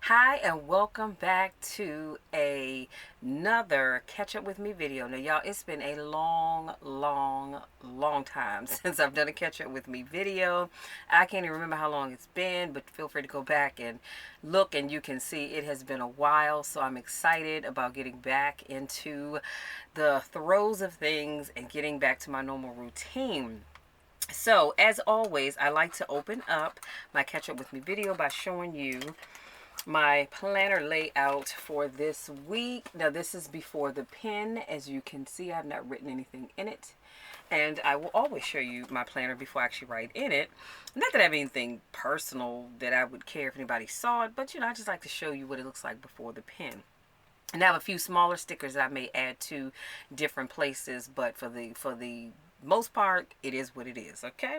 Hi and welcome back to another catch up with me video. Now y'all, it's been a long time since I've done a catch up with me video. I can't even remember how long it's been, but feel free to go back and look and you can see it has been a while. So I'm excited about getting back into the throes of things and getting back to my normal routine. So, as always, I like to open up my catch up with me video by showing you my planner layout for this week. Now, this is before the pen. As you can see, I've not written anything in it. And I will always show you my planner before I actually write in it. Not that I have anything personal that I would care if anybody saw it, but I just like to show you what it looks like before the pen. And I have a few smaller stickers that I may add to different places, but for the most part, it is what it is, okay?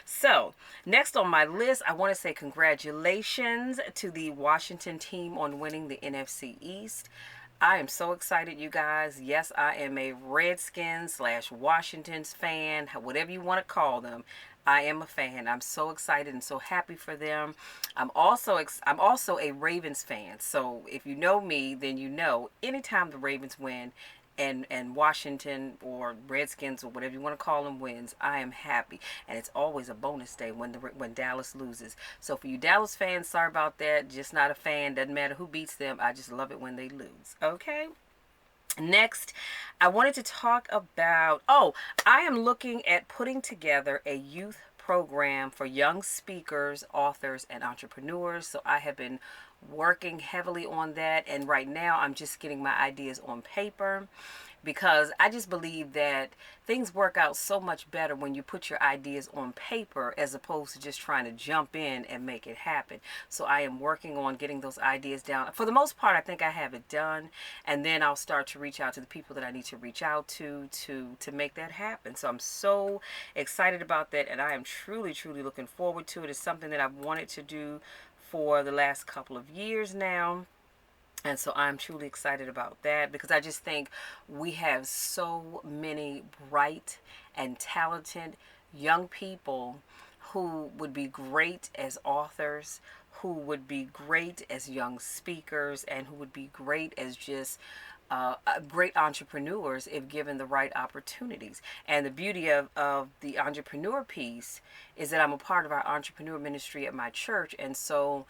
So, next on my list, I want to say congratulations to the Washington team on winning the NFC East. I am so excited, you guys. Yes, I am a Redskins / Washington's fan, whatever you want to call them. I am a fan. I'm so excited and so happy for them. I'm also a Ravens fan. So if you know me, then you know anytime the Ravens win and Washington or Redskins or whatever you want to call them wins, I am happy. And it's always a bonus day when Dallas loses. So for you Dallas fans, sorry about that. Just not a fan. Doesn't matter who beats them. I just love it when they lose. Okay? Next, I wanted to talk about, I am looking at putting together a youth program for young speakers, authors, and entrepreneurs. So I have been working heavily on that. And right now I'm just getting my ideas on paper because I just believe that things work out so much better when you put your ideas on paper as opposed to just trying to jump in and make it happen. So I am working on getting those ideas down. For the most part, I think I have it done, and then I'll start to reach out to the people that I need to reach out to make that happen. So I'm so excited about that, and I am truly looking forward to it. It's something that I've wanted to do for the last couple of years now. And so I'm truly excited about that because I just think we have so many bright and talented young people who would be great as authors, who would be great as young speakers, and who would be great as just great entrepreneurs if given the right opportunities. And the beauty of the entrepreneur piece is that I'm a part of our entrepreneur ministry at my church. And so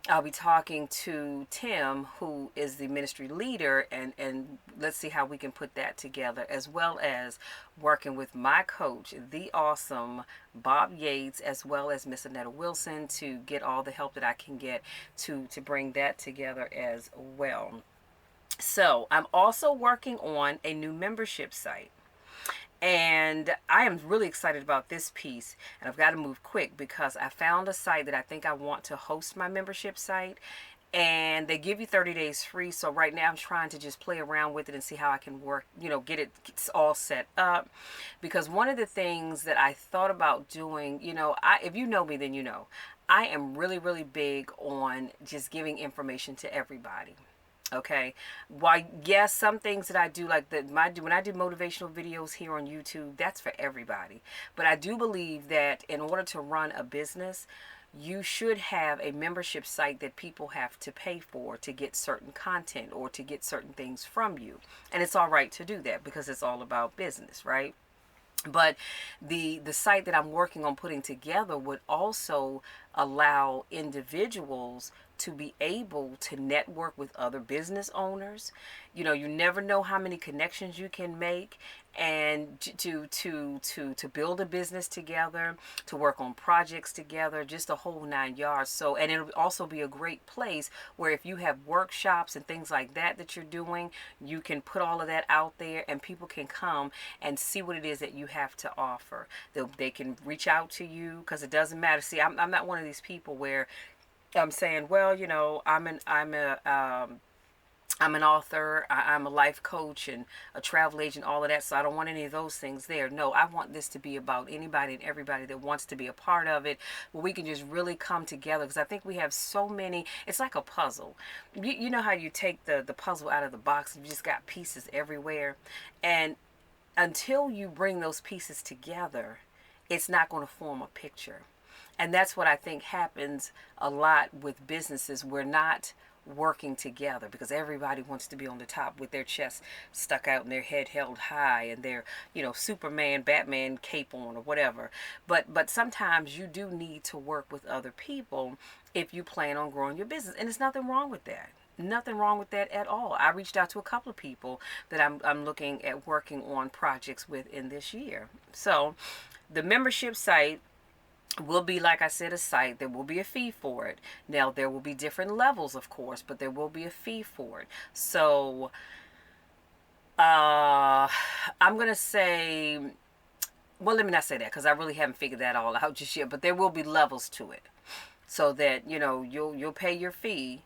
I'll be talking to Tim, who is the ministry leader, and let's see how we can put that together, as well as working with my coach, the awesome Bob Yates, as well as Miss Annetta Wilson, to get all the help that I can get to bring that together as well. So I'm also working on a new membership site. And I am really excited about this piece, and I've got to move quick because I found a site that I think I want to host my membership site, and they give you 30 days free. So right now I'm trying to just play around with it and see how I can work, get it all set up. Because one of the things that I thought about doing, if you know me, then you know, I am really big on just giving information to everybody. Okay. Why, yes, some things that I do, like when I do motivational videos here on YouTube, that's for everybody. But I do believe that in order to run a business, you should have a membership site that people have to pay for to get certain content or to get certain things from you. And it's all right to do that because it's all about business, right? But the site that I'm working on putting together would also allow individuals to be able to network with other business owners. You never know how many connections you can make, and to build a business together, to work on projects together, just a whole 9 yards. So, and it'll also be a great place where if you have workshops and things like that you're doing, you can put all of that out there and people can come and see what it is that you have to offer. They can reach out to you because it doesn't matter. See, I'm not one of these people where I'm saying, well, I'm an author, I'm a life coach and a travel agent, all of that. So I don't want any of those things there. No, I want this to be about anybody and everybody that wants to be a part of it, where we can just really come together. Because I think we have so many, it's like a puzzle. You know how you take the puzzle out of the box and you just got pieces everywhere. And until you bring those pieces together, it's not going to form a picture. And that's what I think happens a lot with businesses. We're not working together, because everybody wants to be on the top with their chest stuck out and their head held high and their, Superman, Batman cape on or whatever. But sometimes you do need to work with other people if you plan on growing your business, and there's nothing wrong with that. Nothing wrong with that at all. I reached out to a couple of people that I'm looking at working on projects with in this year. So the membership site will be, like I said, a site. There will be a fee for it. Now, there will be different levels, of course, but there will be a fee for it. So I'm going to say, well, let me not say that because I really haven't figured that all out just yet, but there will be levels to it, so that, you'll pay your fee,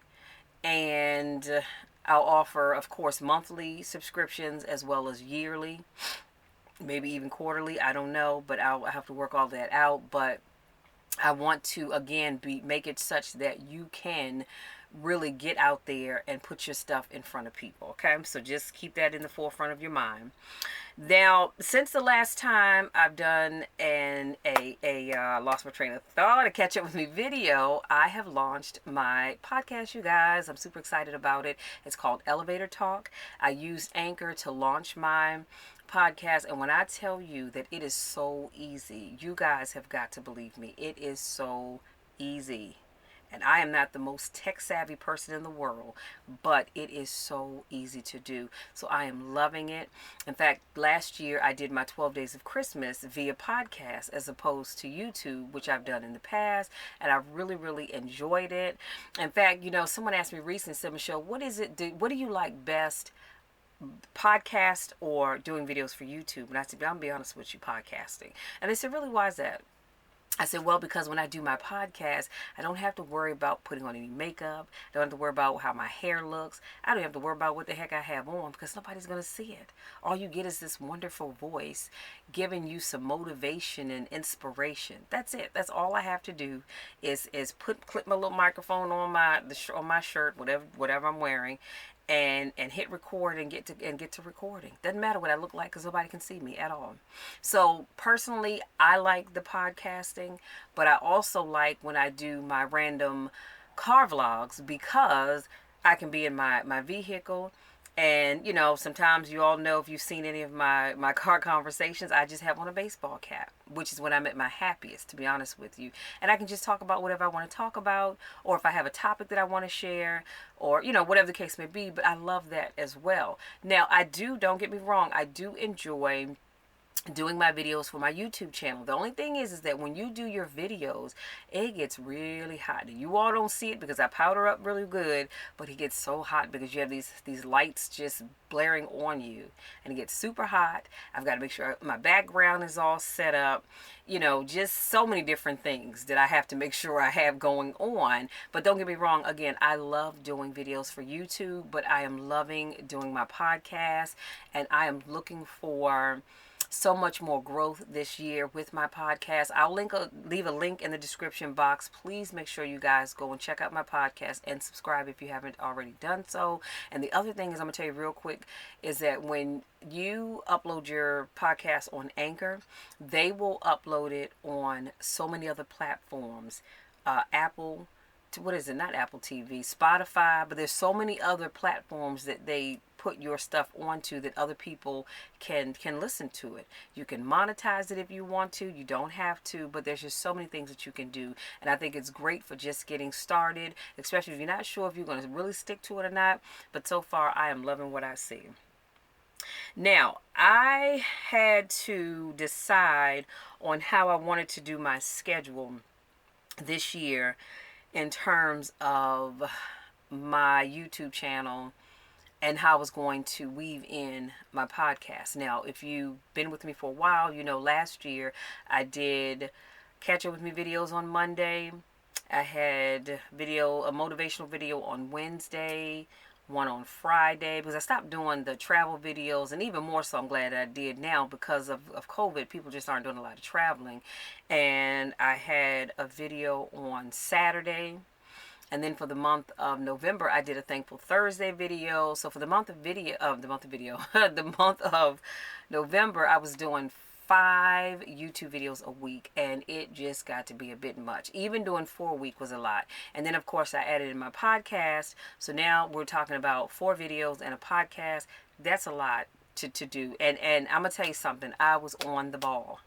and I'll offer, of course, monthly subscriptions as well as yearly, maybe even quarterly. I don't know, but I'll have to work all that out. But I want to, again, make it such that you can really get out there and put your stuff in front of people. Okay, so just keep that in the forefront of your mind. Now, since the last time I've done lost my train of thought, a catch up with me video, I have launched my podcast, you guys. I'm super excited about it. It's called Elevator Talk. I used Anchor to launch my podcast, and when I tell you that it is so easy, you guys have got to believe me. It is so easy. And I am not the most tech savvy person in the world, but it is so easy to do. So I am loving it. In fact, last year I did my 12 Days of Christmas via podcast as opposed to YouTube, which I've done in the past. And I really, really enjoyed it. In fact, someone asked me recently, said, Michelle, what do you like best, podcast or doing videos for YouTube? And I said, I'll be honest with you, podcasting. And they said, really, why is that? I said, well, because when I do my podcast, I don't have to worry about putting on any makeup. I don't have to worry about how my hair looks. I don't have to worry about what the heck I have on, because nobody's going to see it. All you get is this wonderful voice giving you some motivation and inspiration. That's it. That's all I have to do is clip my little microphone on my shirt, whatever I'm wearing, and hit record and get to recording. Doesn't matter what I look like, because nobody can see me at all. So personally, I like the podcasting, but I also like when I do my random car vlogs, because I can be in my vehicle. And, sometimes you all know, if you've seen any of my car conversations, I just have on a baseball cap, which is when I'm at my happiest, to be honest with you. And I can just talk about whatever I want to talk about, or if I have a topic that I want to share, or, whatever the case may be. But I love that as well. Now, don't get me wrong, I do enjoy doing my videos for my YouTube channel. The only thing is that when you do your videos, it gets really hot. You all don't see it because I powder up really good, but it gets so hot because you have these lights just blaring on you, and it gets super hot. I've got to make sure my background is all set up, just so many different things that I have to make sure I have going on. But don't get me wrong, again, I love doing videos for YouTube, but I am loving doing my podcast, and I am looking for so much more growth this year with my podcast. I'll leave a link in the description box. Please make sure you guys go and check out my podcast and subscribe if you haven't already done so. And the other thing is, I'm going to tell you real quick, is that when you upload your podcast on Anchor, they will upload it on so many other platforms. Apple, what is it? Not Apple TV, Spotify, but there's so many other platforms that they put your stuff onto that other people can listen to it. You can monetize it if you want to. You don't have to, but there's just so many things that you can do. And I think it's great for just getting started, especially if you're not sure if you're going to really stick to it or not. But so far, I am loving what I see. Now, I had to decide on how I wanted to do my schedule this year in terms of my YouTube channel and how I was going to weave in my podcast. Now, if you've been with me for a while, last year I did catch up with me videos on Monday. I had a motivational video on Wednesday, one on Friday, because I stopped doing the travel videos, and even more so I'm glad I did now because of COVID. People just aren't doing a lot of traveling. And I had a video on Saturday. And then for the month of November, I did a Thankful Thursday video. So for the month of November, I was doing 5 YouTube videos a week, and it just got to be a bit much. Even doing 4 a week was a lot. And then of course I added in my podcast. So now we're talking about 4 videos and a podcast. That's a lot to do. And I'm gonna tell you something. I was on the ball.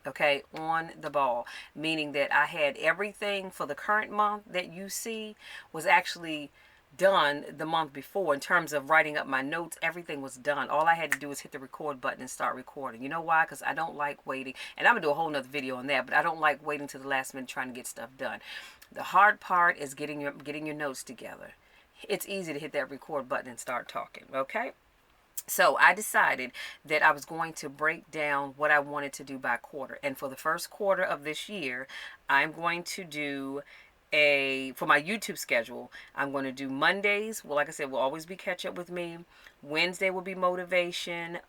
Okay, on the ball, meaning that I had everything for the current month that you see was actually done the month before. In terms of writing up my notes, everything was done. All I had to do was hit the record button and start recording. You know why? Because I don't like waiting, and I'm gonna do a whole nother video on that, but I don't like waiting to the last minute trying to get stuff done. The hard part is getting your notes together. It's easy to hit that record button and start talking. Okay, so I decided that I was going to break down what I wanted to do by quarter. And for the first quarter of this year, I'm going to do for my YouTube schedule, I'm going to do Mondays. Well, like I said, will always be catch up with me. Wednesday will be motivation.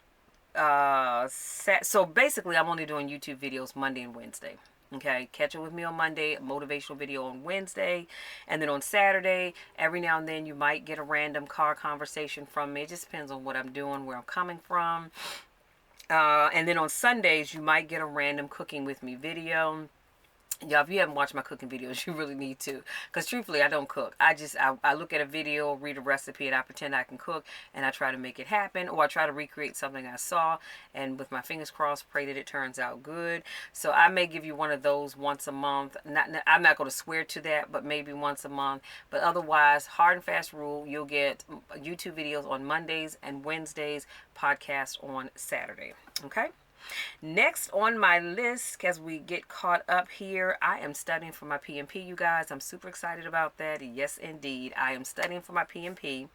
So basically, I'm only doing YouTube videos Monday and Wednesday. Okay, catch up with me on Monday, a motivational video on Wednesday, and then on Saturday, every now and then you might get a random car conversation from me. It just depends on what I'm doing, where I'm coming from. And then on Sundays, you might get a random cooking with me video. Y'all, if you haven't watched my cooking videos, you really need to. Because truthfully, I don't cook. I look at a video, read a recipe, and I pretend I can cook, and I try to make it happen, or I try to recreate something I saw, and with my fingers crossed, pray that it turns out good. So I may give you one of those once a month. I'm not going to swear to that, but maybe once a month. But otherwise, hard and fast rule, you'll get YouTube videos on Mondays and Wednesdays, podcast on Saturday. Okay? Next on my list, as we get caught up here, I am studying for my PMP, you guys. I'm super excited about that. Yes, indeed. I am studying for my PMP.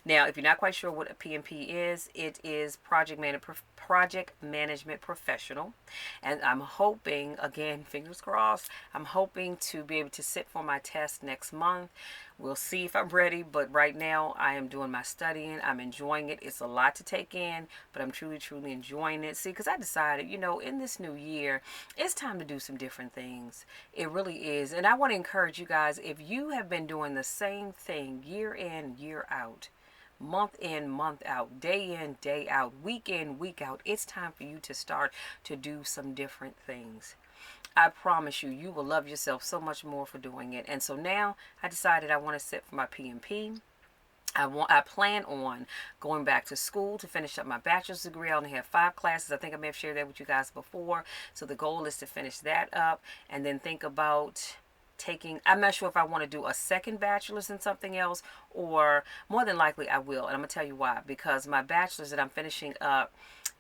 Now, if you're not quite sure what a PMP is, it is Project Management Professional. And I'm hoping, again, fingers crossed, I'm hoping to be able to sit for my test next month. We'll see if I'm ready, but right now I am doing my studying. I'm enjoying it. It's a lot to take in, but I'm truly, truly enjoying it. See, because I decided, in this new year, it's time to do some different things. It really is. And I want to encourage you guys, if you have been doing the same thing year in, year out, month in, month out, day in, day out, week in, week out, it's time for you to start to do some different things. I promise you, you will love yourself so much more for doing it. And so now I decided I want to sit for my PMP. I plan on going back to school to finish up my bachelor's degree. I only have 5 classes. I think I may have shared that with you guys before. So the goal is to finish that up and then think about I'm not sure if I want to do a second bachelor's in something else, or more than likely I will. And I'm going to tell you why. Because my bachelor's that I'm finishing up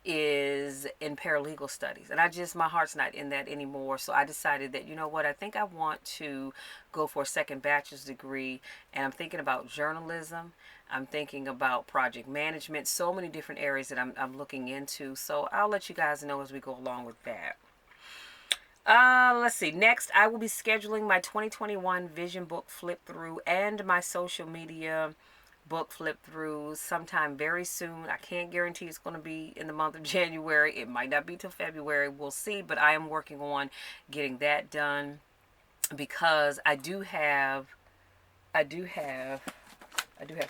is in paralegal studies, and my heart's not in that anymore. So I decided that, you know what, I think I want to go for a second bachelor's degree, and I'm thinking about journalism. I'm thinking about project management, so many different areas that I'm looking into. So I'll let you guys know as we go along with that. Let's see. Next, I will be scheduling my 2021 vision book flip through and my social media book flip through sometime very soon. I can't guarantee it's going to be in the month of January. It might not be till February. We'll see. But I am working on getting that done because I do have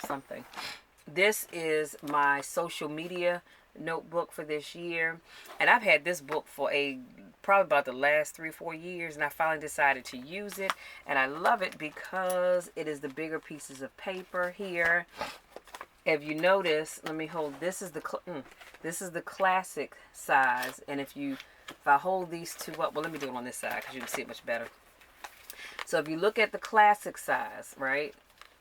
something. This is my social media notebook for this year, and I've had this book for probably about the last 3-4 years, and I finally decided to use it, and I love it because it is the bigger pieces of paper here. If you notice, let me hold, this is the classic size, and if I hold these two up, well, let me do it on this side because you can see it much better. So if you look at the classic size, right,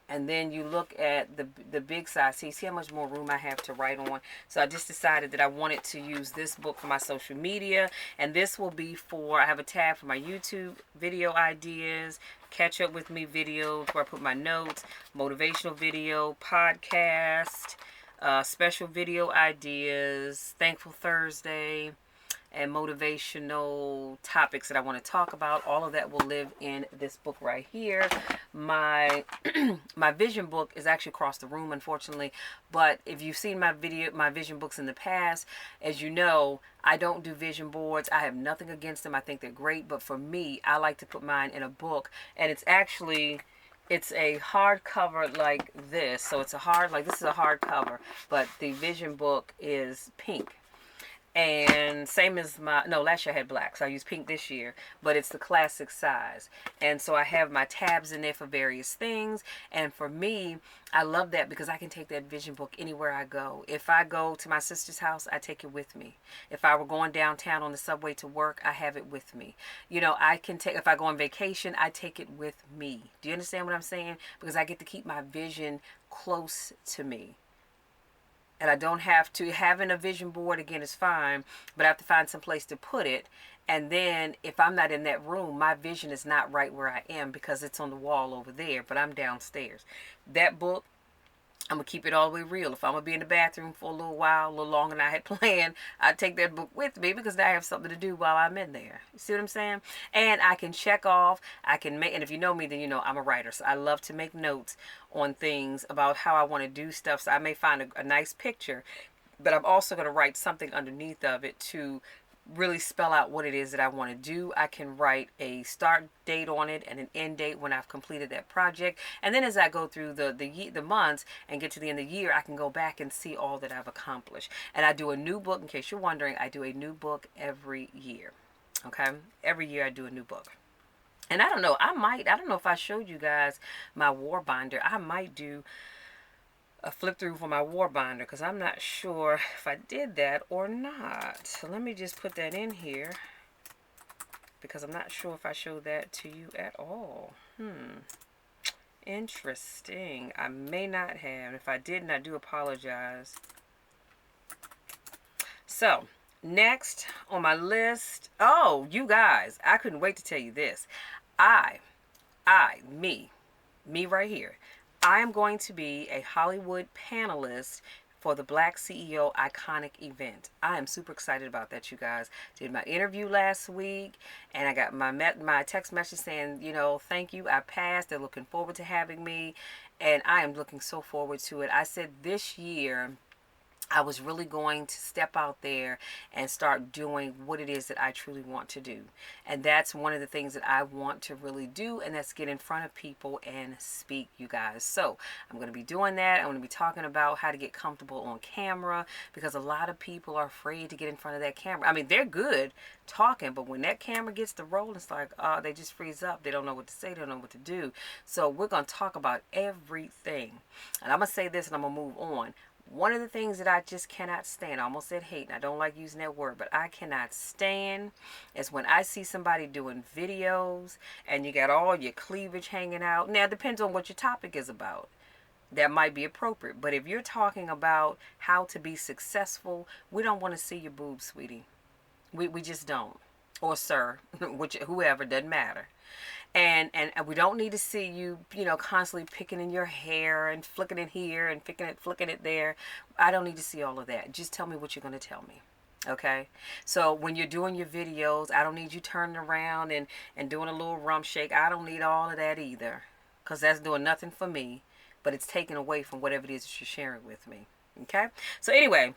and then you look at the big size, see how much more room I have to write on. So I just decided that I wanted to use this book for my social media. And this will be I have a tab for my YouTube video ideas, catch up with me videos where I put my notes, motivational video, podcast, special video ideas, Thankful Thursday, and motivational topics that I want to talk about. All of that will live in this book right here. My vision book is actually across the room, unfortunately. But if you've seen my vision books in the past, as you know, I don't do vision boards. I have nothing against them. I think they're great. But for me, I like to put mine in a book. And it's a hardcover like this. So this is a hardcover, but the vision book is pink. And same as my, no, last year I had black, so I used pink this year, but it's the classic size. And so I have my tabs in there for various things. And for me, I love that because I can take that vision book anywhere I go. If I go to my sister's house, I take it with me. If I were going downtown on the subway to work, I have it with me. You know, I can take, if I go on vacation, I take it with me. Do you understand what I'm saying? Because I get to keep my vision close to me. And I don't have to, having a vision board again is fine, but I have to find some place to put it. And then if I'm not in that room, my vision is not right where I am because it's on the wall over there, but I'm downstairs. That book, I'm going to keep it all the way real. If I'm going to be in the bathroom for a little while, a little longer than I had planned, I take that book with me because now I have something to do while I'm in there. You see what I'm saying? And I can check off, I can make, and if you know me, then you know I'm a writer. So I love to make notes on things about how I want to do stuff. So I may find a nice picture, but I'm also going to write something underneath of it to really spell out what it is that I want to do. I can write a start date on it and an end date when I've completed that project. And then as I go through the months and get to the end of the year, I can go back and see all that I've accomplished. And I do a new book, in case you're wondering, I do a new book every year. Okay? Every year I do a new book. And I don't know, I don't know if I showed you guys my war binder. I might do a flip through for my war binder because I'm not sure if I did that or not. So let me just put that in here because I'm not sure if I showed that to you at all. Interesting. I may not have. If I didn't, I do apologize. So next on my list, oh, you guys, I couldn't wait to tell you this. I, me right here. I am going to be a Hollywood panelist for the Black CEO Iconic event. I am super excited about that, you guys. Did my interview last week, and I got my text message saying, you know, thank you, I passed. They're looking forward to having me, and I am looking so forward to it. I said this year I was really going to step out there and start doing what it is that I truly want to do. And that's one of the things that I want to really do, and that's get in front of people and speak, you guys. So I'm going to be doing that. I'm going to be talking about how to get comfortable on camera because a lot of people are afraid to get in front of that camera. I mean, they're good talking, but when that camera gets to roll, it's like, they just freeze up. They don't know what to say. They don't know what to do. So we're going to talk about everything. And I'm going to say this and I'm going to move on. One of the things that I just cannot stand, I almost said hate, and I don't like using that word, but I cannot stand is when I see somebody doing videos and you got all your cleavage hanging out. Now, it depends on what your topic is about. That might be appropriate. But if you're talking about how to be successful, we don't want to see your boobs, sweetie. We just don't. Or sir, which whoever, doesn't matter. And we don't need to see you, you know, constantly picking in your hair and flicking it here and flicking it there. I don't need to see all of that. Just tell me what you're going to tell me. Okay? So when you're doing your videos, I don't need you turning around and doing a little rump shake. I don't need all of that either. Because that's doing nothing for me. But it's taken away from whatever it is that you're sharing with me. Okay? So anyway,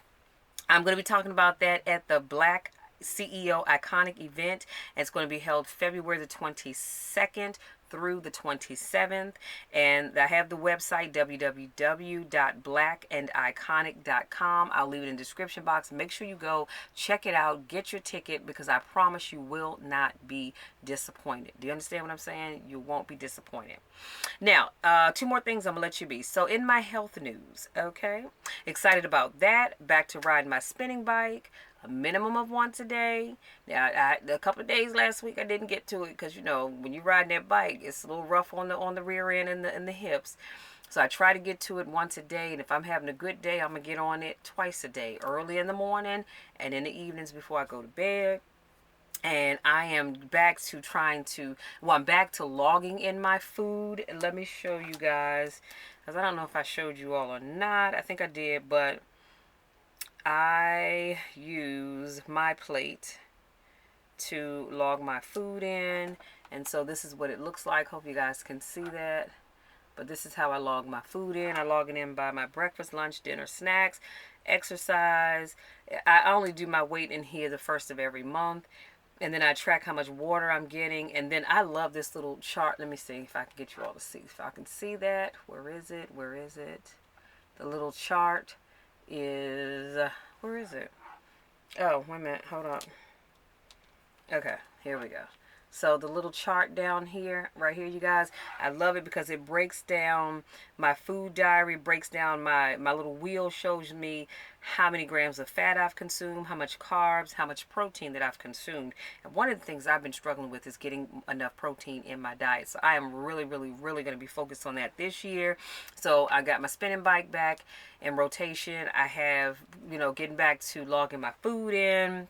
I'm going to be talking about that at the Black CEO Iconic event. And it's going to be held February the 22nd through the 27th. And I have the website www.blackandiconic.com. I'll leave it in the description box. Make sure you go check it out, get your ticket, because I promise you will not be disappointed. Do you understand what I'm saying? You won't be disappointed. Now, two more things I'm going to let you be. So in my health news, okay, excited about that. Back to riding my spinning bike. A minimum of once a day. Now, a couple of days last week I didn't get to it because, you know, when you're riding that bike, it's a little rough on the rear end and the hips. So I try to get to it once a day, and if I'm having a good day, I'm gonna get on it twice a day, early in the morning and in the evenings before I go to bed. And I am back to I'm back to logging in my food. And let me show you guys, because I don't know if I showed you all or not. I think I did, but I use my plate to log my food in. And so this is what it looks like. Hope you guys can see that. But this is how I log my food in. I log it in by my breakfast, lunch, dinner, snacks, exercise. I only do my weight in here the first of every month. And then I track how much water I'm getting. And then I love this little chart. Let me see if I can get you all to see. If I can see that. Where is it? Where is it? The little chart is, where is it? Oh, wait a minute. Hold on. Okay, here we go. So the little chart down here, right here, you guys, I love it because it breaks down my food diary, breaks down my little wheel, shows me how many grams of fat I've consumed, how much carbs, how much protein that I've consumed. And one of the things I've been struggling with is getting enough protein in my diet. So I am really, really, really going to be focused on that this year. So I got my spinning bike back in rotation. I have, getting back to logging my food in.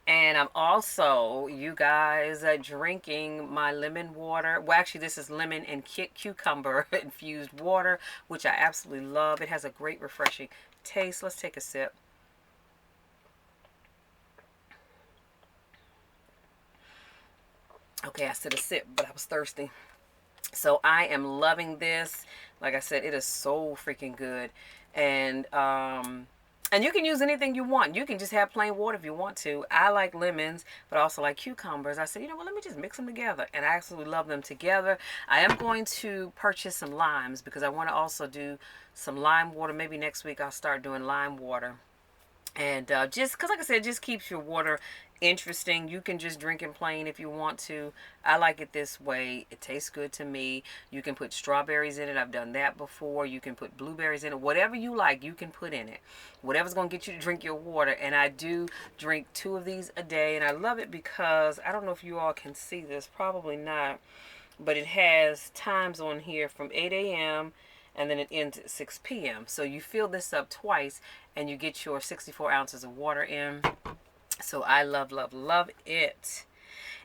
And I'm also, you guys, drinking my lemon water. Well, actually, this is lemon and cucumber infused water, which I absolutely love. It has a great refreshing taste. Let's take a sip. Okay, I said a sip, but I was thirsty. So I am loving this. Like I said, it is so freaking good. And you can use anything you want. You can just have plain water if you want to. I like lemons, but I also like cucumbers. I said, you know what, let me just mix them together. And I absolutely love them together. I am going to purchase some limes because I want to also do some lime water. Maybe next week I'll start doing lime water. And just because, like I said, it just keeps your water interesting. You can just drink it plain if you want to. I like it this way. It tastes good to me. You can put strawberries in it. I've done that before. You can put blueberries in it. Whatever you like, you can put in it. Whatever's going to get you to drink your water. And I do drink 2 of these a day. And I love it because I don't know if you all can see this. Probably not. But it has times on here from 8 a.m. and then it ends at 6 p.m. So you fill this up twice and you get your 64 ounces of water in. So I love, love, love it.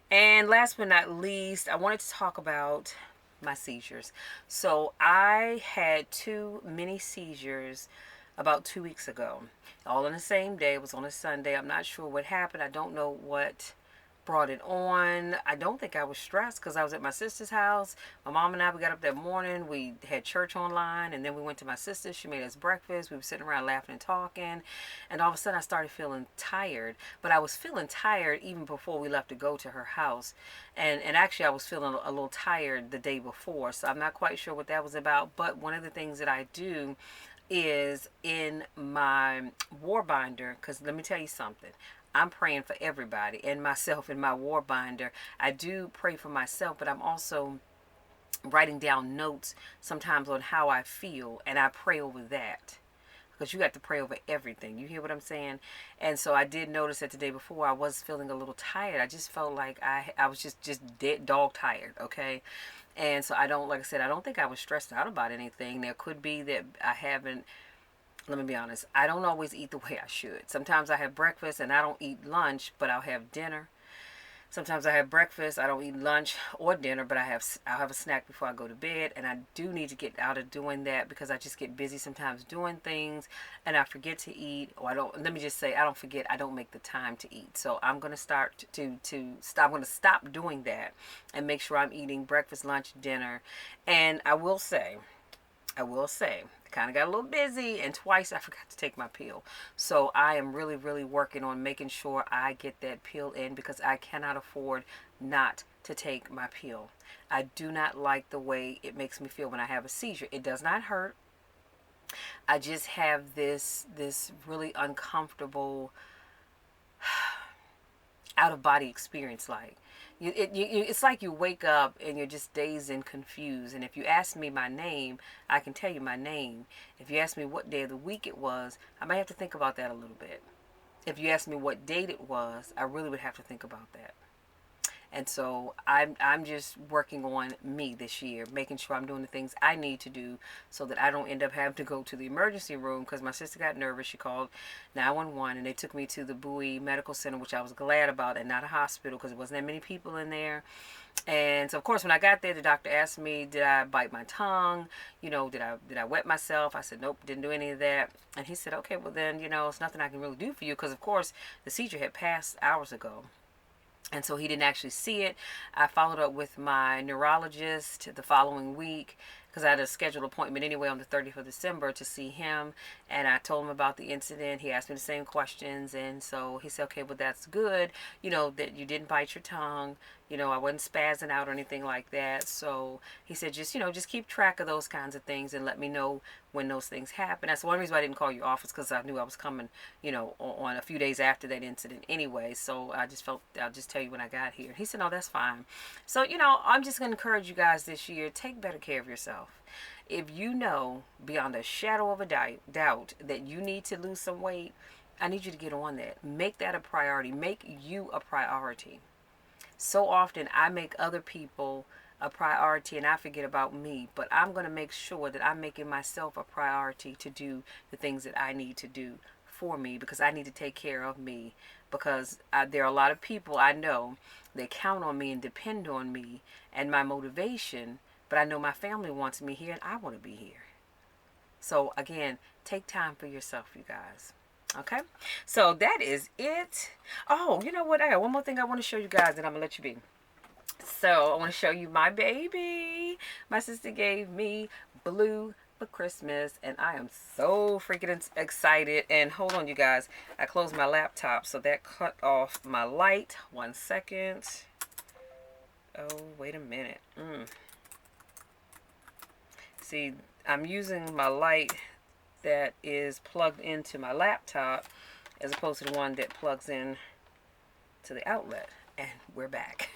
And last but not least, I wanted to talk about my seizures. So I had 2 mini seizures about 2 weeks ago, all on the same day. It was on a Sunday. I'm not sure what happened. I don't know what brought it on. I don't think I was stressed because I was at my sister's house. My mom and I, we got up that morning. We had church online, and then we went to my sister's. She made us breakfast. We were sitting around laughing and talking, and all of a sudden I started feeling tired. But I was feeling tired even before we left to go to her house, and actually I was feeling a little tired the day before. So I'm not quite sure what that was about. But one of the things that I do is in my war binder, because let me tell you something. I'm praying for everybody and myself in my war binder. I do pray for myself, but I'm also writing down notes sometimes on how I feel, and I pray over that. Because you got to pray over everything. You hear what I'm saying? And so I did notice that the day before I was feeling a little tired. I just felt like I was just dead dog tired, okay? And so I don't, like I said, I don't think I was stressed out about anything. There could be that I haven't, let me be honest, I don't always eat the way I should. Sometimes I have breakfast and I don't eat lunch, but I'll have dinner. Sometimes I have breakfast, I don't eat lunch or dinner, but I'll have a snack before I go to bed, and I do need to get out of doing that because I just get busy sometimes doing things and I forget to eat, or I don't, let me just say, I don't forget, I don't make the time to eat. So I'm going to start to stop, I'm going to stop doing that and make sure I'm eating breakfast, lunch, dinner. And I will say, kind of got a little busy, and twice I forgot to take my pill. So I am really, really working on making sure I get that pill in because I cannot afford not to take my pill. I do not like the way it makes me feel when I have a seizure. It does not hurt. I just have this really uncomfortable out of body experience. Like it's like you wake up and you're just dazed and confused. And if you ask me my name, I can tell you my name. If you ask me what day of the week it was, I might have to think about that a little bit. If you ask me what date it was, I really would have to think about that. And so I'm just working on me this year, making sure I'm doing the things I need to do so that I don't end up having to go to the emergency room because my sister got nervous. She called 911 and they took me to the Bowie Medical Center, which I was glad about, and not a hospital because there wasn't that many people in there. And so of course when I got there, the doctor asked me, did I bite my tongue? Did I wet myself? I said, nope, didn't do any of that. And he said, okay, well then, it's nothing I can really do for you because of course the seizure had passed hours ago. And so he didn't actually see it. I followed up with my neurologist the following week because I had a scheduled appointment anyway on the 30th of December to see him. And I told him about the incident. He asked me the same questions. And so he said, okay, well, that's good, that you didn't bite your tongue. You know, I wasn't spazzing out or anything like that. So he said, just, you know, just keep track of those kinds of things and let me know when those things happen. That's one reason why I didn't call your office, because I knew I was coming, you know, on a few days after that incident anyway. So I just felt I'll just tell you when I got here. He said, no, that's fine. So, you know, I'm just going to encourage you guys this year, take better care of yourself. If you know beyond a shadow of a doubt that you need to lose some weight, I need you to get on that. Make that a priority. Make you a priority. So often I make other people a priority and I forget about me, but I'm going to make sure that I'm making myself a priority to do the things that I need to do for me, because I need to take care of me, because there are a lot of people I know they count on me and depend on me and my motivation, but I know my family wants me here and I want to be here. So again, take time for yourself, you guys. Okay, so that is it. Oh, you know what? I got one more thing I want to show you guys, and I'm gonna let you be. So I want to show you my baby. My sister gave me blue for Christmas, and I am so freaking excited. And hold on, you guys. I closed my laptop, so that cut off my light. 1 second. Oh, wait a minute. See, I'm using my light that is plugged into my laptop as opposed to the one that plugs in to the outlet. And we're back.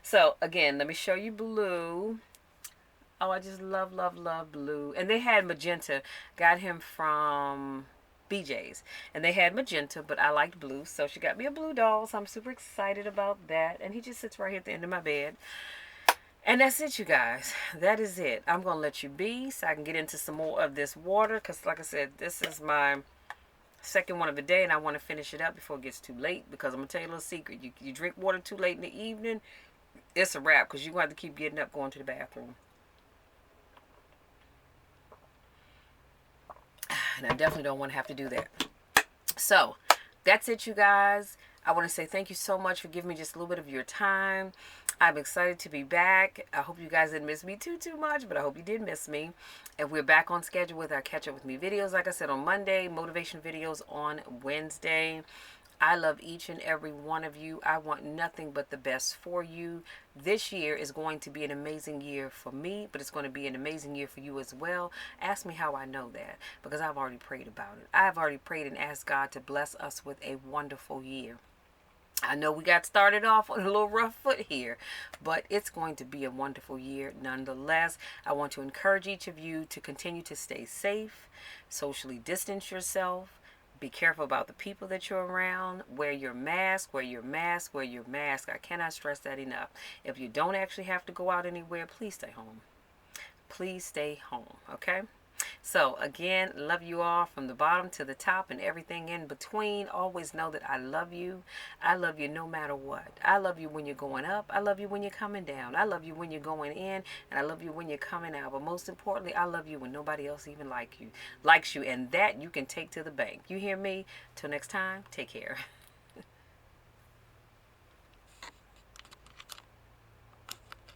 So again, let me show you blue. Oh, I just love, love, love blue. And they had magenta. Got him from BJ's. And they had magenta, but I liked blue. So she got me a blue doll. So I'm super excited about that. And he just sits right here at the end of my bed. And that's it, you guys. That is it. I'm going to let you be so I can get into some more of this water. Because like I said, this is my second one of the day. And I want to finish it up before it gets too late. Because I'm going to tell you a little secret. You drink water too late in the evening, it's a wrap. Because you're going to have to keep getting up, going to the bathroom. And I definitely don't want to have to do that. So, that's it, you guys. I want to say thank you so much for giving me just a little bit of your time. I'm excited to be back. I hope you guys didn't miss me too much, but I hope you did miss me. And we're back on schedule with our Catch Up With Me videos. Like I said, on Monday, motivation videos on Wednesday. I love each and every one of you. I want nothing but the best for you. This year is going to be an amazing year for me, but it's going to be an amazing year for you as well. Ask me how I know that, because I've already prayed about it. I've already prayed and asked God to bless us with a wonderful year. I know we got started off on a little rough foot here, but it's going to be a wonderful year nonetheless. I want to encourage each of you to continue to stay safe, socially distance yourself, be careful about the people that you're around, wear your mask, wear your mask, wear your mask. I cannot stress that enough. If you don't actually have to go out anywhere, please stay home. Please stay home, okay? So again, love you all from the bottom to the top and everything in between. Always know that I love you. I love you no matter what. I love you when you're going up. I love you when you're coming down. I love you when you're going in, and I love you when you're coming out. But most importantly, I love you when nobody else even likes you, and that you can take to the bank. You hear me? Till next time, take care.